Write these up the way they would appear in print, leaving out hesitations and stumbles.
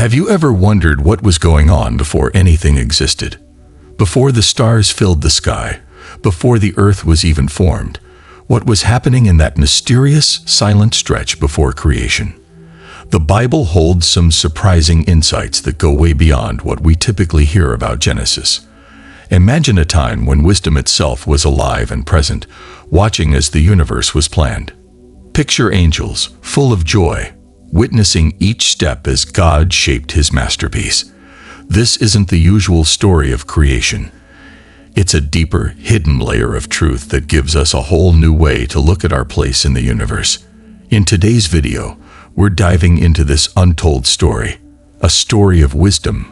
Have you ever wondered what was going on before anything existed? Before the stars filled the sky, before the earth was even formed, what was happening in that mysterious, silent stretch before creation? The Bible holds some surprising insights that go way beyond what we typically hear about Genesis. Imagine a time when wisdom itself was alive and present, watching as the universe was planned. Picture angels, full of joy, witnessing each step as God shaped his masterpiece. This isn't the usual story of creation. It's a deeper, hidden layer of truth that gives us a whole new way to look at our place in the universe. In today's video, we're diving into this untold story, a story of wisdom,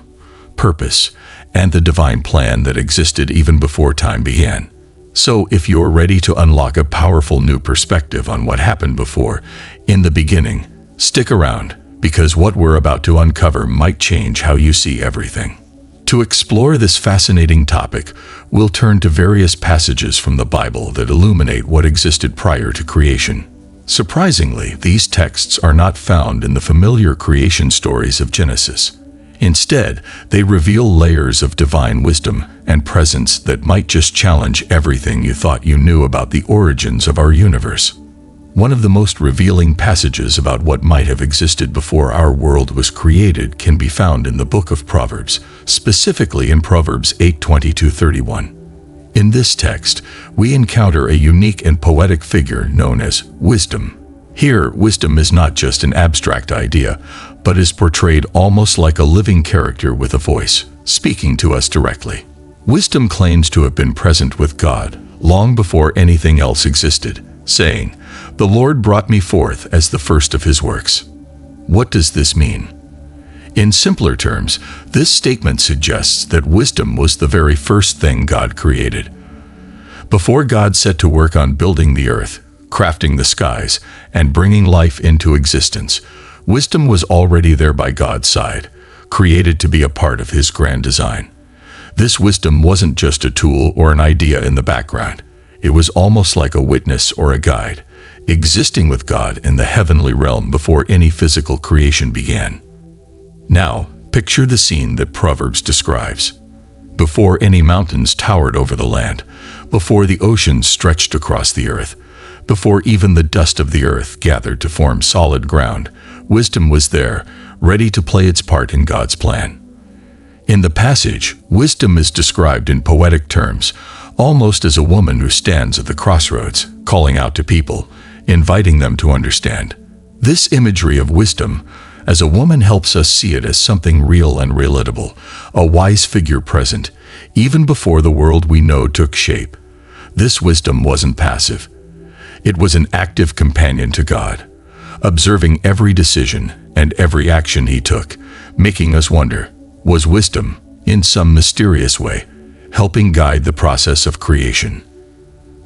purpose, and the divine plan that existed even before time began. So if you're ready to unlock a powerful new perspective on what happened before, in the beginning, stick around, because what we're about to uncover might change how you see everything. To explore this fascinating topic, we'll turn to various passages from the Bible that illuminate what existed prior to creation. Surprisingly, these texts are not found in the familiar creation stories of Genesis. Instead, they reveal layers of divine wisdom and presence that might just challenge everything you thought you knew about the origins of our universe. One of the most revealing passages about what might have existed before our world was created can be found in the book of Proverbs, specifically in Proverbs 8:20-31. In this text, we encounter a unique and poetic figure known as wisdom. Here, wisdom is not just an abstract idea, but is portrayed almost like a living character with a voice, speaking to us directly. Wisdom claims to have been present with God long before anything else existed, saying, "The Lord brought me forth as the first of his works." What does this mean? In simpler terms, this statement suggests that wisdom was the very first thing God created. Before God set to work on building the earth, crafting the skies, and bringing life into existence, wisdom was already there by God's side, created to be a part of his grand design. This wisdom wasn't just a tool or an idea in the background. It was almost like a witness or a guide, existing with God in the heavenly realm before any physical creation began. Now, picture the scene that Proverbs describes. Before any mountains towered over the land, before the oceans stretched across the earth, before even the dust of the earth gathered to form solid ground, wisdom was there, ready to play its part in God's plan. In the passage, wisdom is described in poetic terms, almost as a woman who stands at the crossroads, calling out to people, inviting them to understand. This imagery of wisdom as a woman helps us see it as something real and relatable, a wise figure present, even before the world we know took shape. This wisdom wasn't passive. It was an active companion to God, observing every decision and every action he took, making us wonder, was wisdom, in some mysterious way, helping guide the process of creation?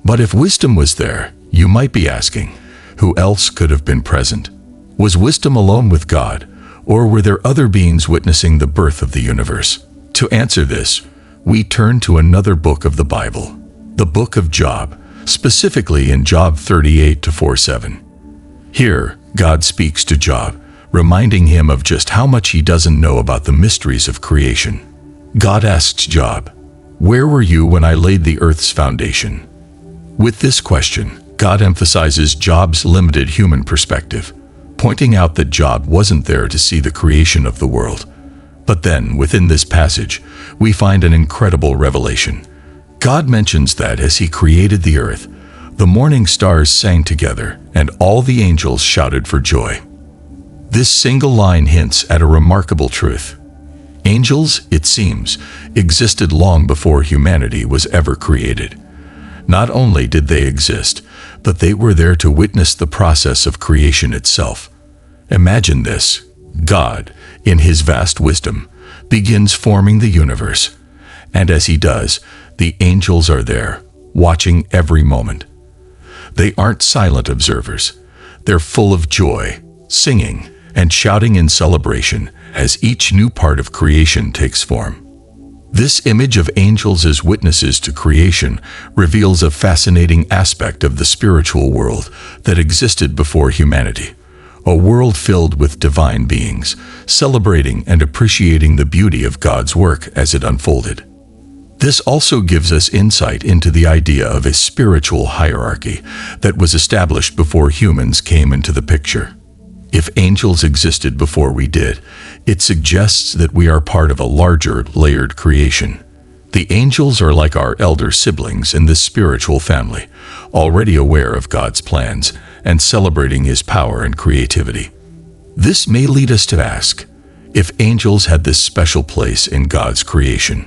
But if wisdom was there, you might be asking, who else could have been present? Was wisdom alone with God, or were there other beings witnessing the birth of the universe? To answer this, we turn to another book of the Bible, the book of Job, specifically in Job 38:4-7. Here, God speaks to Job, reminding him of just how much he doesn't know about the mysteries of creation. God asks Job, "Where were you when I laid the earth's foundation?" With this question, God emphasizes Job's limited human perspective, pointing out that Job wasn't there to see the creation of the world. But then, within this passage, we find an incredible revelation. God mentions that as he created the earth, the morning stars sang together and all the angels shouted for joy. This single line hints at a remarkable truth. Angels, it seems, existed long before humanity was ever created. Not only did they exist, but they were there to witness the process of creation itself. Imagine this. God, in his vast wisdom, begins forming the universe. And as he does, the angels are there, watching every moment. They aren't silent observers. They're full of joy, singing and shouting in celebration as each new part of creation takes form. This image of angels as witnesses to creation reveals a fascinating aspect of the spiritual world that existed before humanity, a world filled with divine beings, celebrating and appreciating the beauty of God's work as it unfolded. This also gives us insight into the idea of a spiritual hierarchy that was established before humans came into the picture. If angels existed before we did, it suggests that we are part of a larger, layered creation. The angels are like our elder siblings in this spiritual family, already aware of God's plans and celebrating His power and creativity. This may lead us to ask, if angels had this special place in God's creation,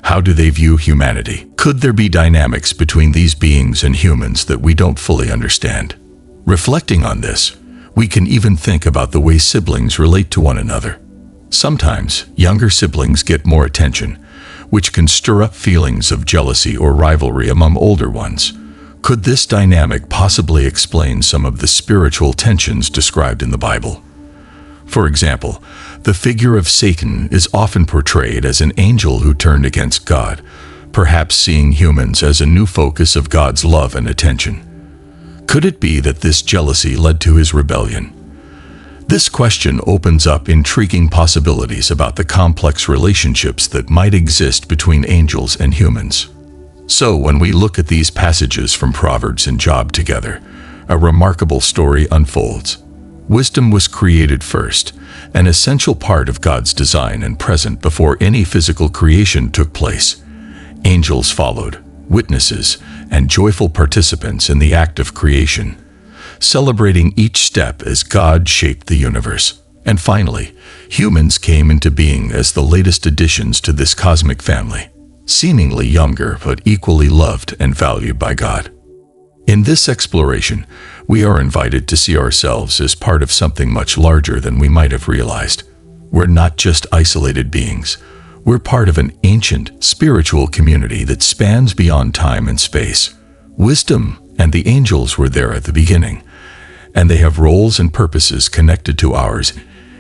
how do they view humanity? Could there be dynamics between these beings and humans that we don't fully understand? Reflecting on this, we can even think about the way siblings relate to one another. Sometimes, younger siblings get more attention, which can stir up feelings of jealousy or rivalry among older ones. Could this dynamic possibly explain some of the spiritual tensions described in the Bible? For example, the figure of Satan is often portrayed as an angel who turned against God, perhaps seeing humans as a new focus of God's love and attention. Could it be that this jealousy led to his rebellion? This question opens up intriguing possibilities about the complex relationships that might exist between angels and humans. So, when we look at these passages from Proverbs and Job together, a remarkable story unfolds. Wisdom was created first, an essential part of God's design and present before any physical creation took place. Angels followed, witnesses, and joyful participants in the act of creation, celebrating each step as God shaped the universe. And finally, humans came into being as the latest additions to this cosmic family, seemingly younger but equally loved and valued by God. In this exploration, we are invited to see ourselves as part of something much larger than we might have realized. We're not just isolated beings. We're part of an ancient, spiritual community that spans beyond time and space. Wisdom and the angels were there at the beginning, and they have roles and purposes connected to ours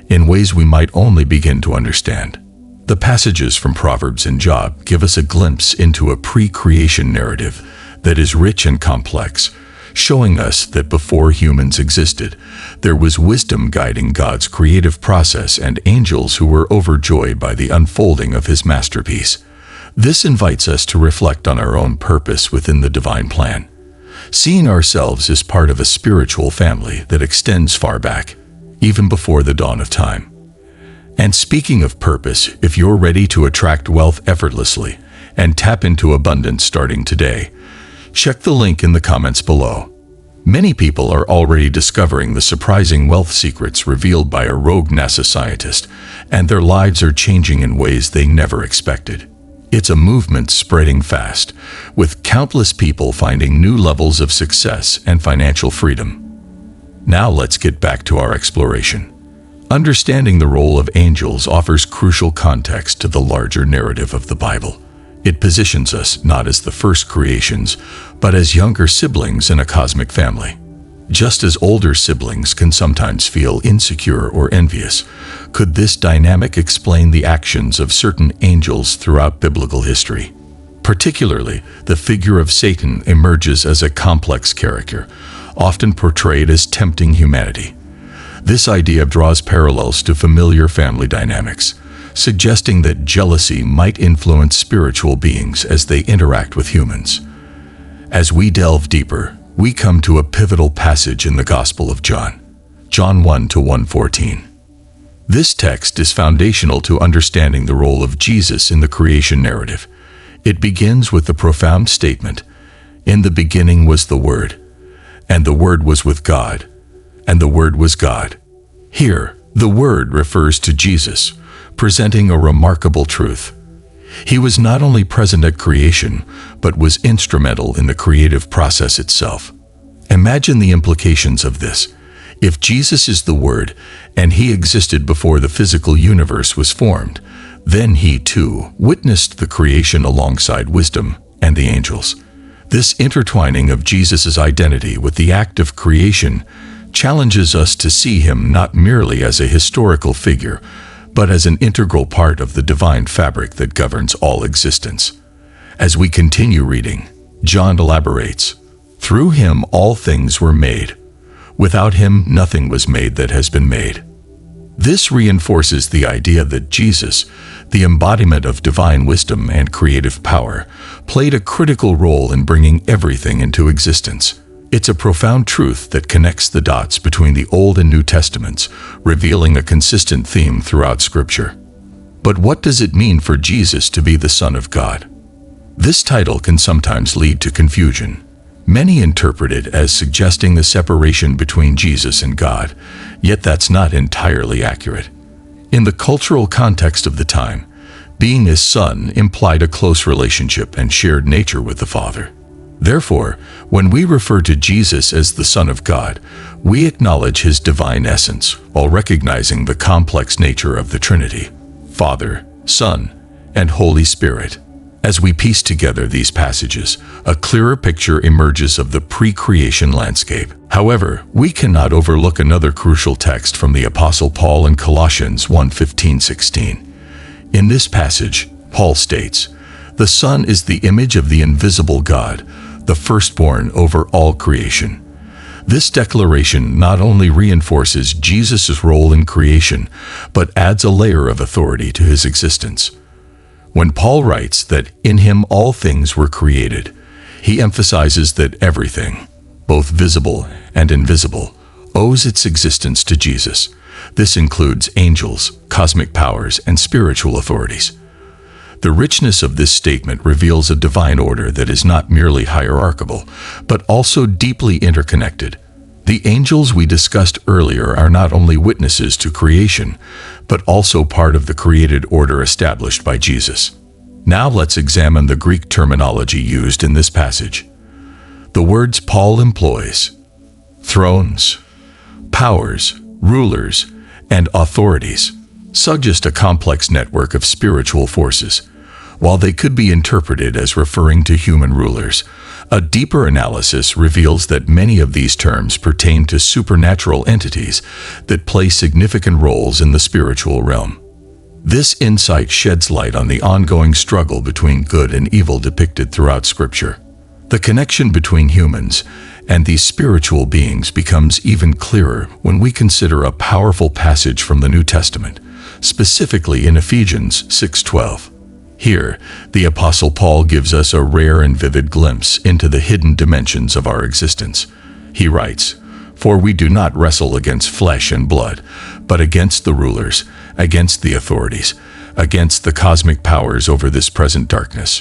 in ways we might only begin to understand. The passages from Proverbs and Job give us a glimpse into a pre-creation narrative that is rich and complex, showing us that before humans existed, there was wisdom guiding God's creative process and angels who were overjoyed by the unfolding of His masterpiece. This invites us to reflect on our own purpose within the divine plan, seeing ourselves as part of a spiritual family that extends far back, even before the dawn of time. And speaking of purpose, if you're ready to attract wealth effortlessly and tap into abundance starting today, check the link in the comments below. Many people are already discovering the surprising wealth secrets revealed by a rogue NASA scientist, and their lives are changing in ways they never expected. It's a movement spreading fast, with countless people finding new levels of success and financial freedom. Now let's get back to our exploration. Understanding the role of angels offers crucial context to the larger narrative of the Bible. It positions us not as the first creations, but as younger siblings in a cosmic family. Just as older siblings can sometimes feel insecure or envious, could this dynamic explain the actions of certain angels throughout biblical history? Particularly, the figure of Satan emerges as a complex character, often portrayed as tempting humanity. This idea draws parallels to familiar family dynamics, suggesting that jealousy might influence spiritual beings as they interact with humans. As we delve deeper, we come to a pivotal passage in the Gospel of John, John 1-1:14. This text is foundational to understanding the role of Jesus in the creation narrative. It begins with the profound statement, "In the beginning was the Word, and the Word was with God, and the Word was God." Here, the Word refers to Jesus, presenting a remarkable truth. He was not only present at creation, but was instrumental in the creative process itself. Imagine the implications of this. If Jesus is the Word, and He existed before the physical universe was formed, then He too witnessed the creation alongside wisdom and the angels. This intertwining of Jesus' identity with the act of creation challenges us to see Him not merely as a historical figure, but as an integral part of the divine fabric that governs all existence. As we continue reading, John elaborates, "Through Him all things were made. Without him, nothing was made that has been made. This reinforces the idea that Jesus, the embodiment of divine wisdom and creative power, played a critical role in bringing everything into existence. It's a profound truth that connects the dots between the Old and New Testaments, revealing a consistent theme throughout Scripture. But what does it mean for Jesus to be the Son of God? This title can sometimes lead to confusion. Many interpret it as suggesting the separation between Jesus and God, yet that's not entirely accurate. In the cultural context of the time, being his son implied a close relationship and shared nature with the Father. Therefore, when we refer to Jesus as the Son of God, we acknowledge his divine essence while recognizing the complex nature of the Trinity: Father, Son, and Holy Spirit. As we piece together these passages, a clearer picture emerges of the pre-creation landscape. However, we cannot overlook another crucial text from the Apostle Paul in Colossians 1:15-16. In this passage, Paul states, "The Son is the image of the invisible God, the firstborn over all creation." This declaration not only reinforces Jesus' role in creation, but adds a layer of authority to his existence. When Paul writes that in him all things were created, he emphasizes that everything, both visible and invisible, owes its existence to Jesus. This includes angels, cosmic powers, and spiritual authorities. The richness of this statement reveals a divine order that is not merely hierarchical, but also deeply interconnected. The angels we discussed earlier are not only witnesses to creation, but also part of the created order established by Jesus. Now let's examine the Greek terminology used in this passage. The words Paul employs, thrones, powers, rulers, and authorities, suggest a complex network of spiritual forces. While they could be interpreted as referring to human rulers, a deeper analysis reveals that many of these terms pertain to supernatural entities that play significant roles in the spiritual realm. This insight sheds light on the ongoing struggle between good and evil depicted throughout Scripture. The connection between humans and these spiritual beings becomes even clearer when we consider a powerful passage from the New Testament, specifically in Ephesians 6:12. Here, the Apostle Paul gives us a rare and vivid glimpse into the hidden dimensions of our existence. He writes, "For we do not wrestle against flesh and blood, but against the rulers, against the authorities, against the cosmic powers over this present darkness."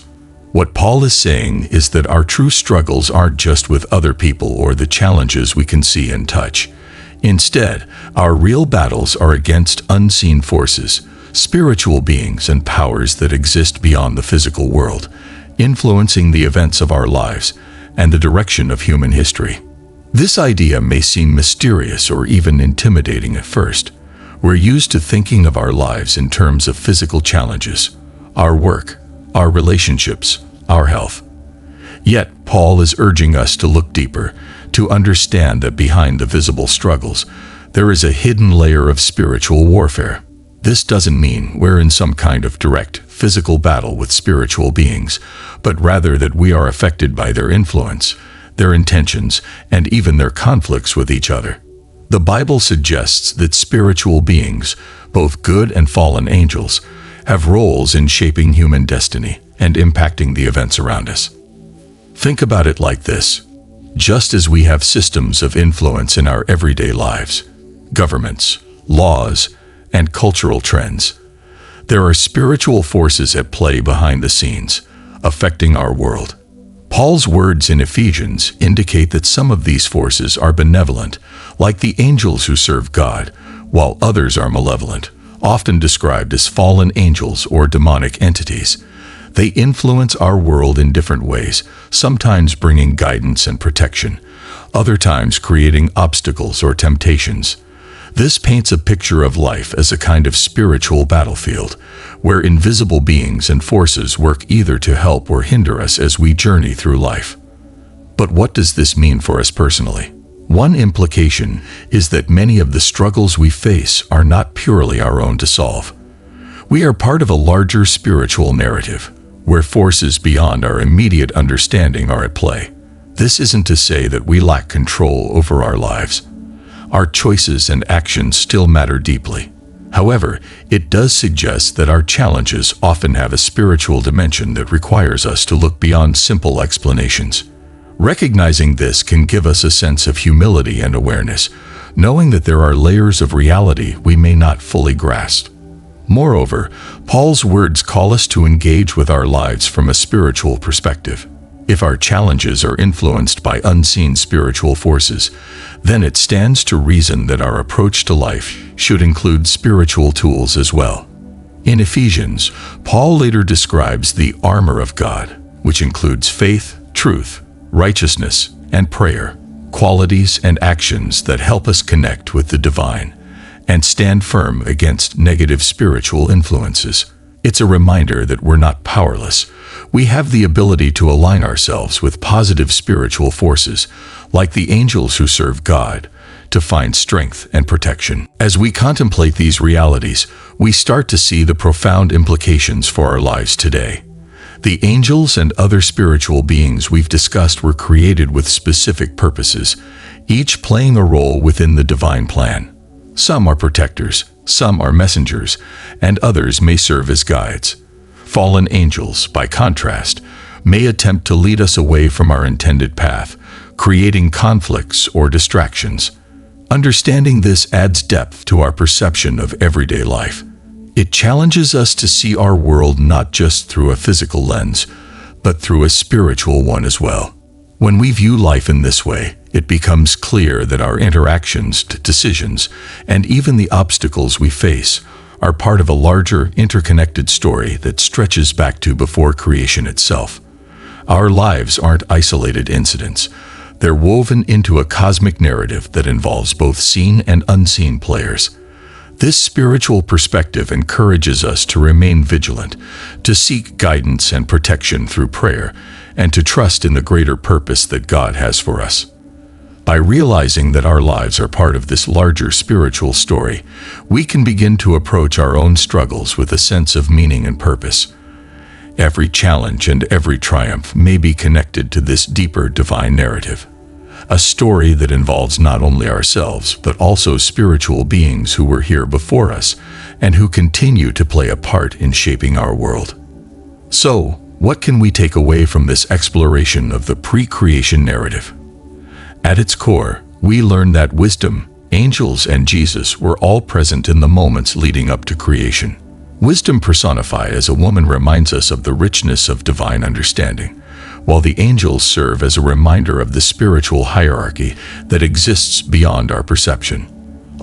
What Paul is saying is that our true struggles aren't just with other people or the challenges we can see and touch. Instead, our real battles are against unseen forces, spiritual beings and powers that exist beyond the physical world, influencing the events of our lives and the direction of human history. This idea may seem mysterious or even intimidating at first. We're used to thinking of our lives in terms of physical challenges, our work, our relationships, our health. Yet, Paul is urging us to look deeper, to understand that behind the visible struggles, there is a hidden layer of spiritual warfare. This doesn't mean we're in some kind of direct, physical battle with spiritual beings, but rather that we are affected by their influence, their intentions, and even their conflicts with each other. The Bible suggests that spiritual beings, both good and fallen angels, have roles in shaping human destiny and impacting the events around us. Think about it like this. Just as we have systems of influence in our everyday lives, governments, laws, and cultural trends, there are spiritual forces at play behind the scenes, affecting our world. Paul's words in Ephesians indicate that some of these forces are benevolent, like the angels who serve God, while others are malevolent, often described as fallen angels or demonic entities. They influence our world in different ways, sometimes bringing guidance and protection, other times creating obstacles or temptations. This paints a picture of life as a kind of spiritual battlefield, where invisible beings and forces work either to help or hinder us as we journey through life. But what does this mean for us personally? One implication is that many of the struggles we face are not purely our own to solve. We are part of a larger spiritual narrative, where forces beyond our immediate understanding are at play. This isn't to say that we lack control over our lives. our choices and actions still matter deeply. However, it does suggest that our challenges often have a spiritual dimension that requires us to look beyond simple explanations. Recognizing this can give us a sense of humility and awareness, knowing that there are layers of reality we may not fully grasp. Moreover, Paul's words call us to engage with our lives from a spiritual perspective. If our challenges are influenced by unseen spiritual forces, then it stands to reason that our approach to life should include spiritual tools as well. In Ephesians, Paul later describes the armor of God, which includes faith, truth, righteousness, and prayer, qualities and actions that help us connect with the divine and stand firm against negative spiritual influences. It's a reminder that we're not powerless. We have the ability to align ourselves with positive spiritual forces, like the angels who serve God, to find strength and protection. As we contemplate these realities, we start to see the profound implications for our lives today. The angels and other spiritual beings we've discussed were created with specific purposes, each playing a role within the divine plan. Some are protectors, some are messengers, and others may serve as guides. Fallen angels, by contrast, may attempt to lead us away from our intended path, creating conflicts or distractions. Understanding this adds depth to our perception of everyday life. It challenges us to see our world not just through a physical lens, but through a spiritual one as well. When we view life in this way, it becomes clear that our interactions, decisions, and even the obstacles we face are part of a larger, interconnected story that stretches back to before creation itself. Our lives aren't isolated incidents. They're woven into a cosmic narrative that involves both seen and unseen players. This spiritual perspective encourages us to remain vigilant, to seek guidance and protection through prayer, and to trust in the greater purpose that God has for us. By realizing that our lives are part of this larger spiritual story, we can begin to approach our own struggles with a sense of meaning and purpose. Every challenge and every triumph may be connected to this deeper divine narrative, a story that involves not only ourselves, but also spiritual beings who were here before us and who continue to play a part in shaping our world. So, what can we take away from this exploration of the pre-creation narrative? At its core, we learn that wisdom, angels, and Jesus were all present in the moments leading up to creation. Wisdom personified as a woman reminds us of the richness of divine understanding, while the angels serve as a reminder of the spiritual hierarchy that exists beyond our perception.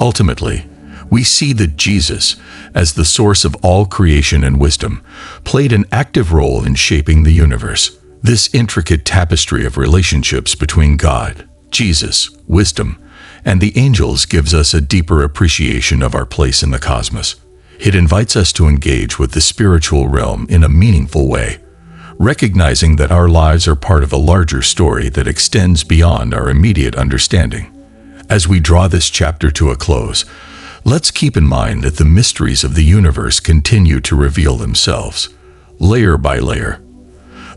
Ultimately, we see that Jesus, as the source of all creation and wisdom, played an active role in shaping the universe. This intricate tapestry of relationships between God, Jesus, wisdom, and the angels gives us a deeper appreciation of our place in the cosmos. It invites us to engage with the spiritual realm in a meaningful way, recognizing that our lives are part of a larger story that extends beyond our immediate understanding. As we draw this chapter to a close, let's keep in mind that the mysteries of the universe continue to reveal themselves, layer by layer.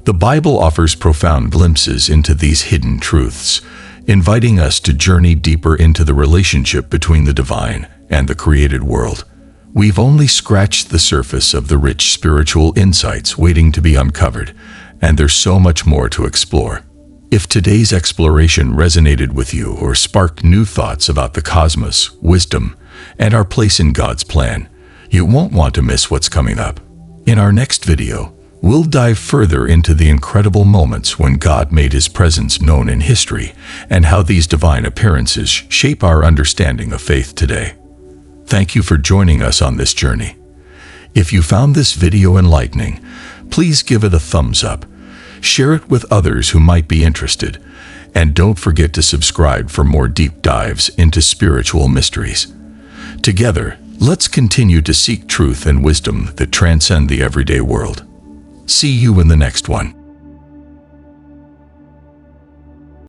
The Bible offers profound glimpses into these hidden truths, inviting us to journey deeper into the relationship between the divine and the created world. We've only scratched the surface of the rich spiritual insights waiting to be uncovered, and there's so much more to explore. If today's exploration resonated with you or sparked new thoughts about the cosmos, wisdom, and our place in God's plan, you won't want to miss what's coming up. In our next video, we'll dive further into the incredible moments when God made His presence known in history and how these divine appearances shape our understanding of faith today. Thank you for joining us on this journey. If you found this video enlightening, please give it a thumbs up, share it with others who might be interested, and don't forget to subscribe for more deep dives into spiritual mysteries. Together, let's continue to seek truth and wisdom that transcend the everyday world. See you in the next one.